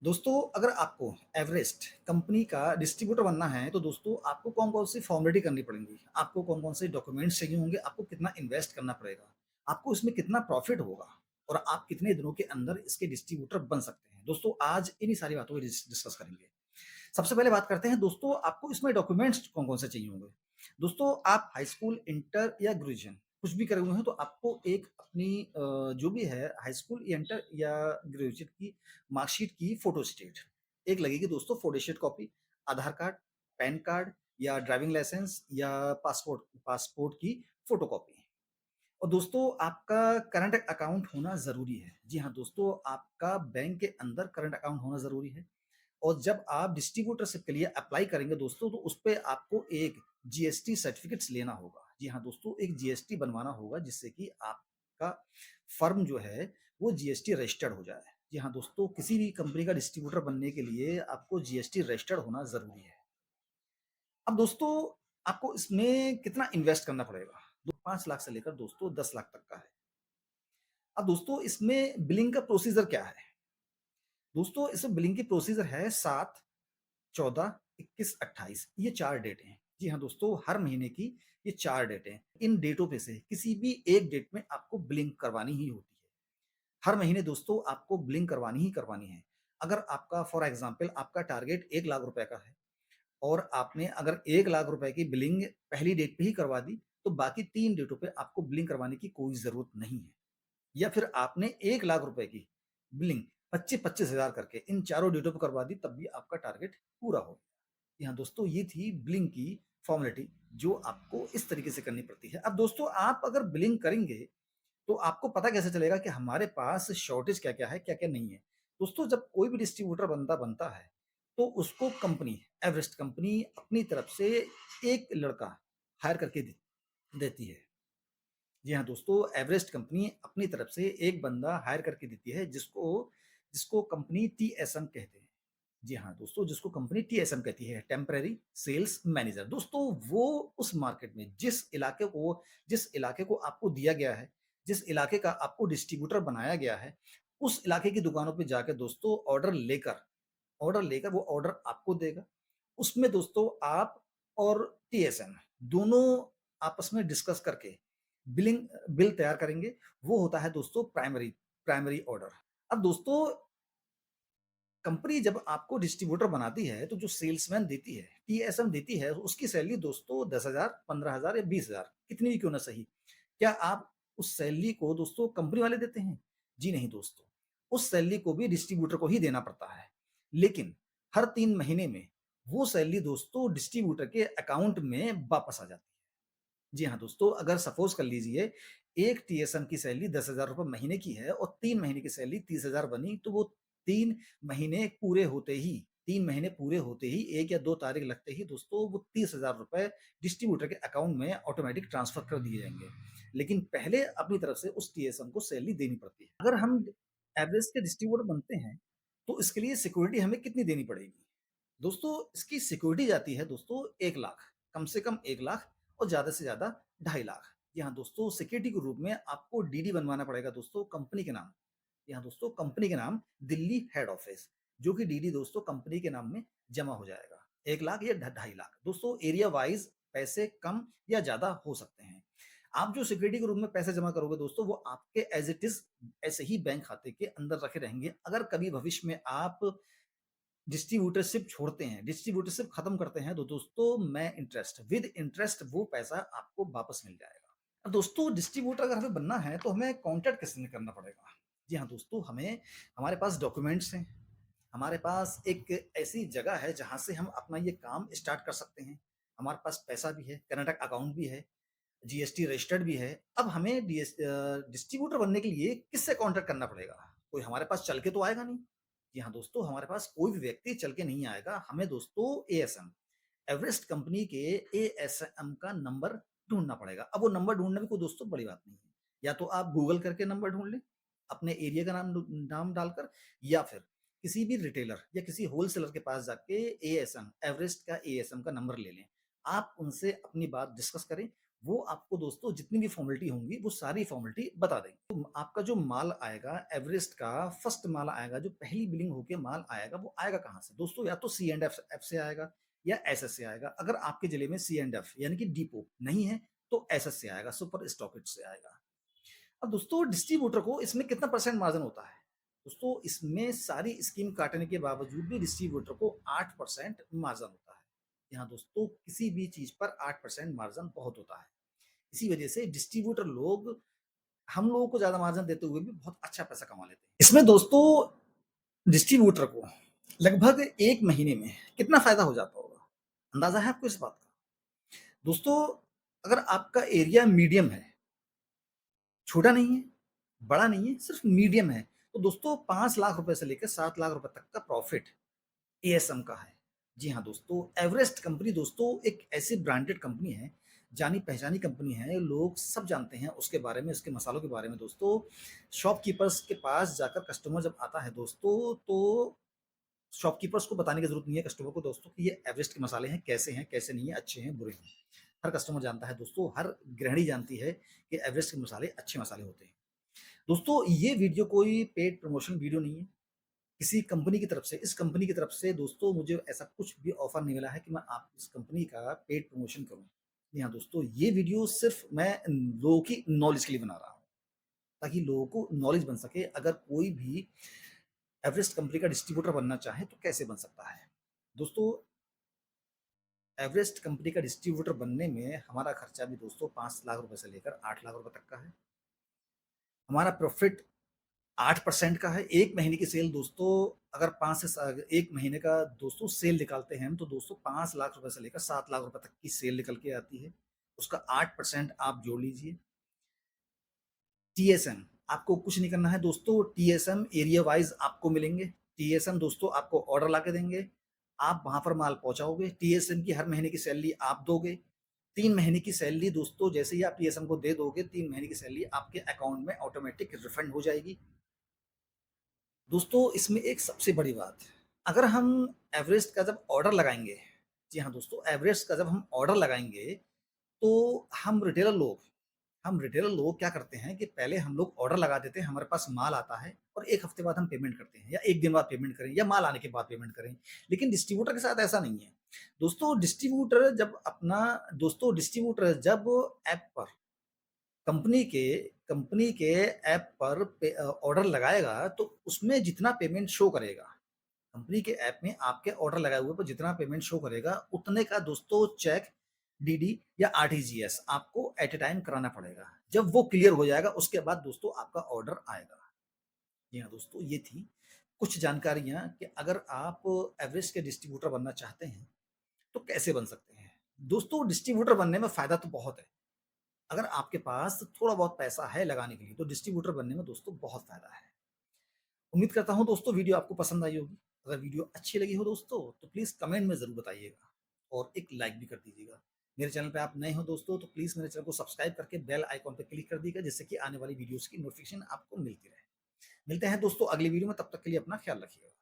दोस्तों, अगर आपको एवरेस्ट कंपनी का डिस्ट्रीब्यूटर बनना है, तो दोस्तों आपको कौन-कौन सी फॉर्मेलिटी करनी पड़ेंगी? आपको कौन-कौन से डॉक्यूमेंट्स चाहिए होंगे? आपको कितना इन्वेस्ट करना पड़ेगा? आपको इसमें कितना प्रॉफ़िट होगा? और आप कितने दिनों के अंदर इसके डिस्ट्रीब्यूटर बन सकते हैं? दोस्तों, आज इन्हीं सारी बातों को डिस्कस करेंगे। सबसे पहले बात करते हैं दोस्तों, आपको इसमें डॉक्यूमेंट्स कौन-कौन से चाहिए होंगे? दोस्तों, आप हाई स्कूल, इंटर या ग्रेजुएशन कुछ भी करे हुए हैं, तो आपको एक अपनी जो भी है हाई स्कूल या इंटर या ग्रेजुएशन की मार्कशीट की फ़ोटोस्टेट एक लगेगी दोस्तों, फ़ोटोस्टेट कॉपी, आधार कार्ड, पैन कार्ड या ड्राइविंग लाइसेंस या पासपोर्ट पासपोर्ट की फ़ोटोकॉपी। और दोस्तों, आपका करंट अकाउंट होना ज़रूरी है। जी हाँ दोस्तों, आपका बैंक के अंदर करंट अकाउंट होना ज़रूरी है। और जब आप डिस्ट्रीब्यूटरशिप के लिए अप्लाई करेंगे दोस्तों, तो उसपे आपको एक जीएसटी सर्टिफ़िकेट्स लेना होगा। जी हाँ दोस्तों, एक जीएसटी बनवाना होगा, जिससे कि आपका फर्म जो है, वो जीएसटी रजिस्टर्ड हो जाए। जी हाँ दोस्तों, किसी भी कंपनी का डिस्ट्रीब्यूटर बनने के लिए आपको जीएसटी रजिस्टर्ड होना ज़रूरी है। अब दोस्तों, आपको इसमें कितना इन्वेस्ट करना पड़ेगा? 5 लाख से लेकर दोस्तों 10 लाख तक का है। अब दोस्तों, इसमें बिलिंग का प्रोसीजर क्या है? दोस्तों, इसमें बिलिंग की प्रोसीजर है 7, 14, 21, 28 ये 4 डेट हैं। जी हाँ दोस्तों, हर महीने की ये 4 डेट हैं। इन डेटों पे से किसी भी एक डेट में आपको बिलिंग करवानी ही होती है। हर महीने दोस्तों आपको बिलिंग करवानी ही करवानी है। अगर आपका फॉर एग्ज़ाम्पल आपका टारगेट 1 लाख रुपए का है और आपने अगर 1 लाख रुपए की बिलिंग पहली डेट पे ही करवा दी, तो बाकी 3 डेटों पे आपको बिलिंग करवाने की कोई ज़रूरत नहीं है। या फिर आपने 1 लाख रुपए की बिलिंग 25-25 हज़ार करके इन चारों डेटों पे करवा दी, तब भी आपका टारगेट पूरा हो गया। जी हाँ दोस्तों, ये थी बिलिंग की फॉर्मेलिटी जो आपको इस तरीके से करनी पड़ती है। अब दोस्तों, आप अगर बिलिंग करेंगे, तो आपको पता कैसे चलेगा कि हमारे पास शॉर्टेज क्या-क्या है, क्या-क्या नहीं है? दोस्तों, जब कोई भी डिस्ट्रीब्यूटर बंदा बनता है, तो उसको कंपनी, एवरेस्ट कंपनी अपनी तरफ से एक लड़का हायर करके देती है। जी हाँ दोस्तों, एवरेस्ट कंपनी अपनी तरफ से एक बंदा हायर करके देती है, जिसको जिसको कंपनी टीएसएम कहते हैं। जी हाँ दोस्तों, जिसको कंपनी टीएसएम कहती है, टेम्परेरी सेल्स मैनेजर। दोस्तों, वो उस मार्केट में जिस इलाके को आपको दिया गया है, जिस इलाके का आपको डिस्ट्रीब्यूटर बनाया गया है, उस इलाके की दुकानों पे जाके दोस्तों ऑर्डर लेकर वो ऑर्डर आपको देगा। उसमें दोस्तों आप और टीएसएम दोनों आपस में डिस्कस करके बिलिंग बिल तैयार करेंगे। वो होता है दोस्तों प्राइमरी प्राइमरी ऑर्डर। अब दोस्तों, कंपनी जब आपको डिस्ट्रीब्यूटर बनाती है, तो जो सेल्समैन देती है, टीएसएम देती है, उसकी सैलरी दोस्तों 10,000, 15,000 या 20,000 कितनी भी क्यों ना सही। क्या आप उस सैलरी को दोस्तों कंपनी वाले देते हैं? जी नहीं दोस्तों, उस सैलरी को भी डिस्ट्रीब्यूटर को ही देना पड़ता है। लेकिन हर 3 महीने में वो सैलरी दोस्तों डिस्ट्रीब्यूटर के अकाउंट में वापस आ जाती है। जी हाँ दोस्तों, अगर सपोज़ कर लीजिए एक टीएसएम की सैलरी 10,000 रुपए महीने की है और 3 महीने की सैलरी 30,000 बनी, तो वो 3 महीने पूरे होते ही 3 महीने पूरे होते ही 1 या 2 तारीख लगते ही दोस्तों वो 30,000 रुपए डिस्ट्रीब्यूटर के अकाउंट में ऑटोमैटिक ट्रांसफ़र कर दिए जाएँगे। लेकिन पहले अपनी तरफ से उस टीएसएम को सैलरी देनी पड़ती है। अगर हम एवरेज के डिस्ट्रीब्यूटर बनते हैं, तो इसके लिए सिक्योरिटी हमें कितनी देनी पड़ेगी? दोस्तों, इसकी सिक्योरिटी जाती है दोस्तों 1 लाख, कम से कम 1 लाख और ज़्यादा से ज़्यादा 2.5 लाख। जी हाँ दोस्तों, सिक्योरिटी के रूप में आपको डीडी बनवाना पड़ेगा दोस्तों कंपनी के नाम। जी हाँ दोस्तों, कंपनी के नाम दिल्ली हेड ऑफिस, जो कि डीडी दोस्तों कंपनी के नाम में जमा हो जाएगा। 1 लाख या 2.5 लाख। दोस्तों, एरिया वाइज़ पैसे कम या ज़्यादा हो सकते हैं। आप जो सिक्योरिटी के रूप में पैसे जमा करोगे दोस्तों, वो आपके एज़ इट इज़ ऐसे ही बैंक खाते के अंदर रखे रहेंगे। अगर कभी भविष्य में आप डिस्ट्रीब्यूटरशिप छोड़ते हैं, डिस्ट्रीब्यूटरशिप खत्म करते हैं, तो दोस्तों मैं इंटरेस्ट विद इंटरेस्ट वो पैसा आपको वापस मिल जाएगा। अब दोस्तों, डिस्ट्रीब्यूटर अगर हमें बनना है, तो हमें कॉन्टैक्ट किससे करना पड़ेगा? जी हाँ दोस्तों, हमारे पास डॉक्यूमेंट्स हैं, हमारे पास एक ऐसी जगह है जहाँ से हम अपना ये काम स्टार्ट कर सकते हैं। हमारे पास पैसा भी है, कर्नाटक अकाउंट भी है, जीएसटी रजिस्टर्ड भी है। अब हमें डिस्ट्रीब्यूटर बनने के लिए किससे कॉन्टैक्ट करना पड़ेगा? कोई हमारे पास चल के तो आएगा नहीं। जी हाँ दोस्तों, हमारे पास कोई भी व्यक्ति चल के नहीं आएगा। हमें दोस्तों एएसएम, एवरेस्ट कंपनी के एएसएम का नंबर ढूँढना पड़ेगा। अब वो नंबर ढूँढना भी कोई दोस्तों बड़ी बात नहीं है। या तो आप गूगल करके नंबर ढूँढ लें, अपने एरिया का नाम डालकर, या फिर किसी भी रिटेलर या किसी होलसेलर के पास जाके एएसएम, एवरेस्ट का एएसएम का नंबर ले लें। आप उनसे अपनी बात डिस्कस करें, वो आपको दोस्तों जितनी भी फ़ॉर्मेलिटी होंगी, वो सारी फ़ॉर्मेलिटी बता देंगे। तो आपका जो माल आएगा एवरेस्ट का फर्स्ट माल आएगा, जो पहली बिलिंग होके माल आएगा, वो आएगा कहाँ से? दोस्तों या तो सी एंड एफ से आएगा या एसएस से आएगा। अगर आपके ज़िले में सी एंड एफ यानी कि डिपो नहीं है, तो एसएस से आएगा, सुपर स्टॉकेट से आएगा। अब दोस्तों डिस्ट्रीब्यूटर को इसमें कितना परसेंट मार्जिन होता है? दोस्तों इसमें सारी स्कीम काटने के बावजूद भी डिस्ट्रीब्यूटर को 8% मार्जिन होता है। यहाँ दोस्तों किसी भी चीज पर 8% मार्जिन बहुत होता है। इसी वजह से डिस्ट्रीब्यूटर लोग हम लोगों को ज्यादा मार्जिन देते हुए भी बहुत अच्छा पैसा कमा लेते हैं। इसमें दोस्तों डिस्ट्रीब्यूटर को लगभग 1 महीने में कितना फायदा हो जाता होगा? अंदाजा है आपको इस बात का? दोस्तों अगर आपका एरिया मीडियम है, छोटा नहीं है, बड़ा नहीं है, सिर्फ मीडियम है, तो दोस्तों 5 लाख रुपए से लेकर 7 लाख रुपए तक का प्रॉफिट एएसएम का है। जी हाँ दोस्तों, एवरेस्ट कंपनी दोस्तों एक ऐसी ब्रांडेड कंपनी है, जानी-पहचानी कंपनी है, लोग सब जानते हैं उसके बारे में, उसके मसालों के बारे में दोस्तों। शॉपकीपर्स के पास जाकर कस्टमर जब आता है दोस्तों, तो शॉपकीपर्स को बताने की ज़रूरत नहीं है कस्टमर को दोस्तों कि ये एवरेस्ट के मसाले हैं, कैसे नहीं है, अच्छे हैं, बुरे हैं। हर कस्टमर जानता है दोस्तों, हर गृहिणी जानती है कि एवरेस्ट के मसाले अच्छे मसाले होते हैं। दोस्तों ये वीडियो कोई पेड प्रमोशन वीडियो नहीं है किसी कंपनी की तरफ से। इस कंपनी की तरफ से दोस्तों मुझे ऐसा कुछ भी ऑफर नहीं मिला है कि मैं आप इस कंपनी का पेड प्रमोशन करूं। जी हाँ दोस्तों, ये वीडियो सिर्फ मैं लोगों की नॉलेज के लिए बना रहा हूँ, ताकि लोगों को नॉलेज बन सके। अगर कोई भी एवरेस्ट कंपनी का डिस्ट्रीब्यूटर बनना चाहे तो कैसे बन सकता है। दोस्तों एवरेस्ट कंपनी का डिस्ट्रीब्यूटर बनने में हमारा खर्चा भी दोस्तों 5 लाख रुपए से लेकर 8 लाख रुपए तक का है। हमारा प्रॉफिट 8% का है। 1 महीने की सेल दोस्तों, अगर 5 से 1 महीने का दोस्तों सेल निकालते हैं हम, तो दोस्तों 5 लाख रुपए से लेकर 7 लाख रुपए तक की सेल निकल के आती है। उसका 8% आप जोड़ लीजिए। टीएसएम आपको कुछ नहीं करना है दोस्तों, टीएसएम एरिया वाइज आपको मिलेंगे। टीएसएम दोस्तों आपको ऑर्डर ला के देंगे, आप वहां पर माल पहुंचाओगे। टीएसएम की हर महीने की सैलरी आप दोगे। 3 महीने की सैलरी दोस्तों जैसे ही आप टीएसएम को दे दोगे, 3 महीने की सैलरी आपके अकाउंट में ऑटोमेटिक रिफंड हो जाएगी। दोस्तों इसमें एक सबसे बड़ी बात, अगर हम एवरेस्ट का जब ऑर्डर लगाएंगे, जी हाँ दोस्तों, एवरेस्ट का जब हम ऑर्डर लगाएंगे, तो हम रिटेलर लोग क्या करते हैं कि पहले हम लोग ऑर्डर लगा देते हैं, हमारे पास माल आता है और 1 हफ्ते बाद हम पेमेंट करते हैं, या 1 दिन बाद पेमेंट करें, या माल आने के बाद पेमेंट करें। लेकिन डिस्ट्रीब्यूटर के साथ ऐसा नहीं है। दोस्तों डिस्ट्रीब्यूटर जब ऐप पर कंपनी के ऐप पर ऑर्डर लगाएगा, तो उसमें जितना पेमेंट शो करेगा, कंपनी के ऐप में आपके ऑर्डर लगाए हुए पर जितना पेमेंट शो करेगा, उतने का दोस्तों चेक डीडी या आरटीजीएस आपको एट ए टाइम कराना पड़ेगा। जब वो क्लियर हो जाएगा, उसके बाद दोस्तों आपका ऑर्डर आएगा। जी हाँ दोस्तों, ये थी कुछ जानकारियां कि अगर आप एवरेस्ट के डिस्ट्रीब्यूटर बनना चाहते हैं तो कैसे बन सकते हैं। दोस्तों डिस्ट्रीब्यूटर बनने में फायदा तो बहुत है। अगर आपके पास थोड़ा बहुत पैसा है लगाने के लिए, तो डिस्ट्रीब्यूटर बनने में दोस्तों बहुत फायदा है। उम्मीद करता हूँ दोस्तों वीडियो आपको पसंद आई होगी। अगर वीडियो अच्छी लगी हो दोस्तों, तो प्लीज़ कमेंट में ज़रूर बताइएगा और एक लाइक भी कर दीजिएगा। मेरे चैनल पे आप नए हो दोस्तों, तो प्लीज़ मेरे चैनल को सब्सक्राइब करके बेल आइकॉन पे क्लिक कर दीजिएगा, जिससे कि आने वाली वीडियोज़ की नोटिफिकेशन आपको मिलती रहे। मिलते हैं दोस्तों अगली वीडियो में, तब तक के लिए अपना ख्याल रखिएगा।